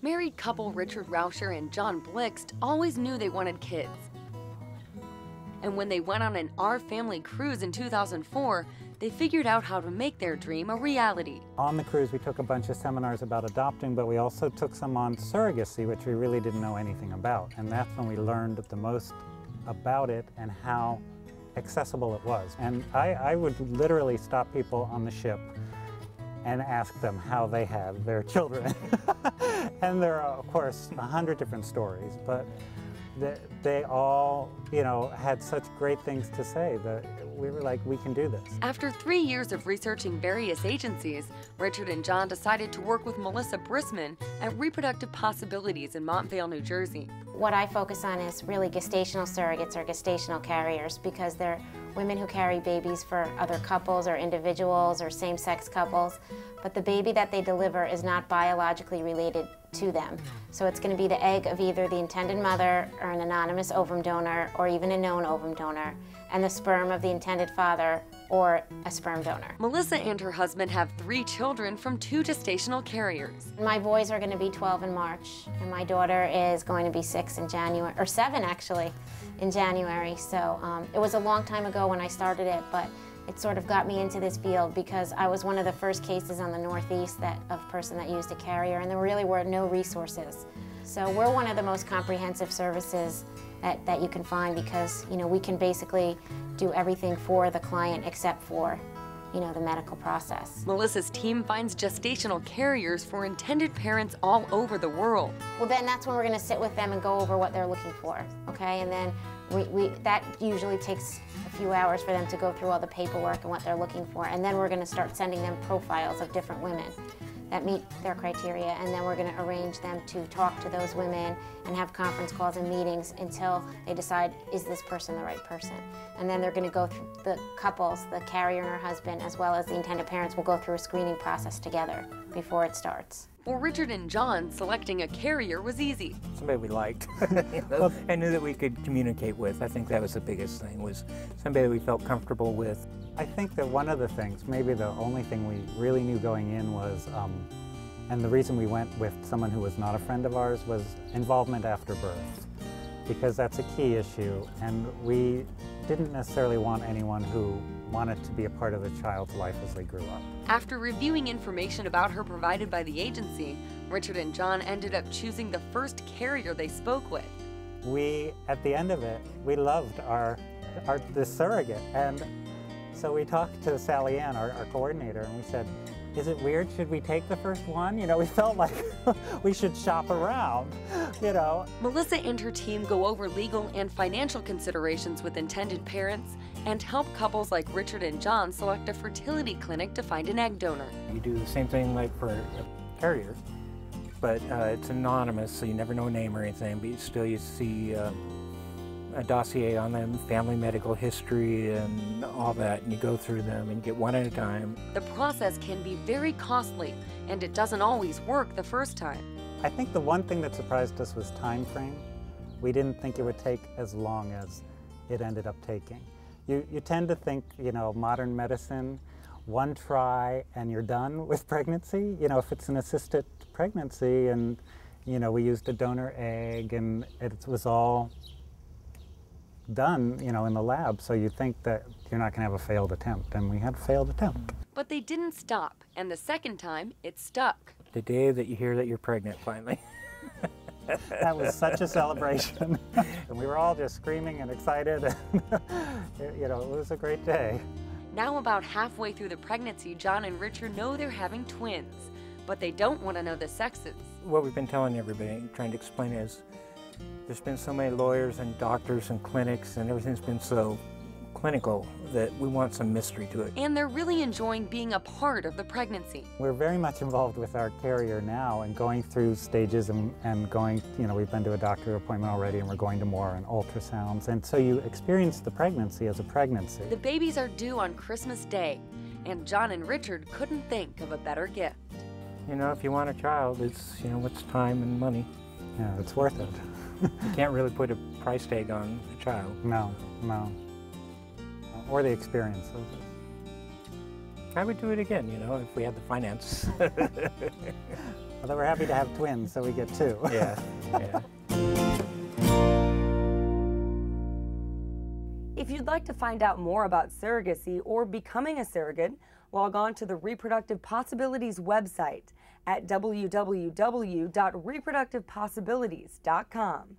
Married couple Richard Rauscher and John Blixt always knew they wanted kids. And when they went on an Our Family cruise in 2004, they figured out how to make their dream a reality. On the cruise, we took a bunch of seminars about adopting, but we also took some on surrogacy, which we really didn't know anything about. And that's when we learned the most about it and how accessible it was. And I would literally stop people on the ship and ask them how they had their children. And there are, of course, 100 different stories, but they all, had such great things to say that we were like, we can do this. After 3 years of researching various agencies, Richard and John decided to work with Melissa Brisman at Reproductive Possibilities in Montvale, New Jersey. What I focus on is really gestational surrogates or gestational carriers, because they're women who carry babies for other couples or individuals or same-sex couples, but the baby that they deliver is not biologically related to them. So it's going to be the egg of either the intended mother or an anonymous ovum donor or even a known ovum donor, and the sperm of the intended father or a sperm donor. Melissa and her husband have 3 children from 2 gestational carriers. My boys are going to be 12 in March, and my daughter is going to be 6 in January, or 7 actually, in January. So it was a long time ago when I started it, but it sort of got me into this field because I was one of the first cases on the Northeast of a person that used a carrier, and there really were no resources. So we're one of the most comprehensive services that you can find, because we can basically do everything for the client except for the medical process. Melissa's team finds gestational carriers for intended parents all over the world. Well, then that's when we're going to sit with them and go over what they're looking for, okay? And then that usually takes a few hours for them to go through all the paperwork and what they're looking for, and then we're going to start sending them profiles of different women that meet their criteria, and then we're going to arrange them to talk to those women and have conference calls and meetings until they decide, is this person the right person? And then they're going to go through, the couples, the carrier and her husband, as well as the intended parents, will go through a screening process together before it starts. For Richard and John, selecting a carrier was easy. Somebody we liked, and knew that we could communicate with. I think that was the biggest thing, was somebody that we felt comfortable with. I think that one of the things, maybe the only thing we really knew going in was, and the reason we went with someone who was not a friend of ours, was involvement after birth, because that's a key issue, and we didn't necessarily want anyone who wanted to be a part of the child's life as they grew up. After reviewing information about her provided by the agency, Richard and John ended up choosing the first carrier they spoke with. We, at the end of it, we loved the surrogate, and so we talked to Sally Ann, our coordinator, and we said, is it weird? Should we take the first one? We felt like we should shop around, Melissa and her team go over legal and financial considerations with intended parents and help couples like Richard and John select a fertility clinic to find an egg donor. You do the same thing like for a carrier, but it's anonymous, so you never know a name or anything, but still you see a dossier on them, family medical history and all that, and you go through them and you get one at a time. The process can be very costly, and it doesn't always work the first time. I think the one thing that surprised us was time frame. We didn't think it would take as long as it ended up taking. You tend to think, modern medicine, one try and you're done with pregnancy. If it's an assisted pregnancy and, we used a donor egg and it was all done, in the lab, so you think that you're not going to have a failed attempt, and we had a failed attempt. But they didn't stop, and the second time, it stuck. The day that you hear that you're pregnant, finally. That was such a celebration. And we were all just screaming and excited, and it was a great day. Now about halfway through the pregnancy, John and Richard know they're having twins, but they don't want to know the sexes. What we've been telling everybody, trying to explain, is there's been so many lawyers and doctors and clinics, and everything's been so clinical that we want some mystery to it. And they're really enjoying being a part of the pregnancy. We're very much involved with our carrier now and going through stages and going, we've been to a doctor appointment already and we're going to more and ultrasounds. And so you experience the pregnancy as a pregnancy. The babies are due on Christmas Day, and John and Richard couldn't think of a better gift. If you want a child, it's, it's time and money. Yeah, it's worth it. You can't really put a price tag on a child. No. Or the experience of it. I would do it again, if we had the finance. Although we're happy to have twins, so we get 2. Yeah, yeah. If you'd like to find out more about surrogacy or becoming a surrogate, log on to the Reproductive Possibilities website at www.reproductivepossibilities.com.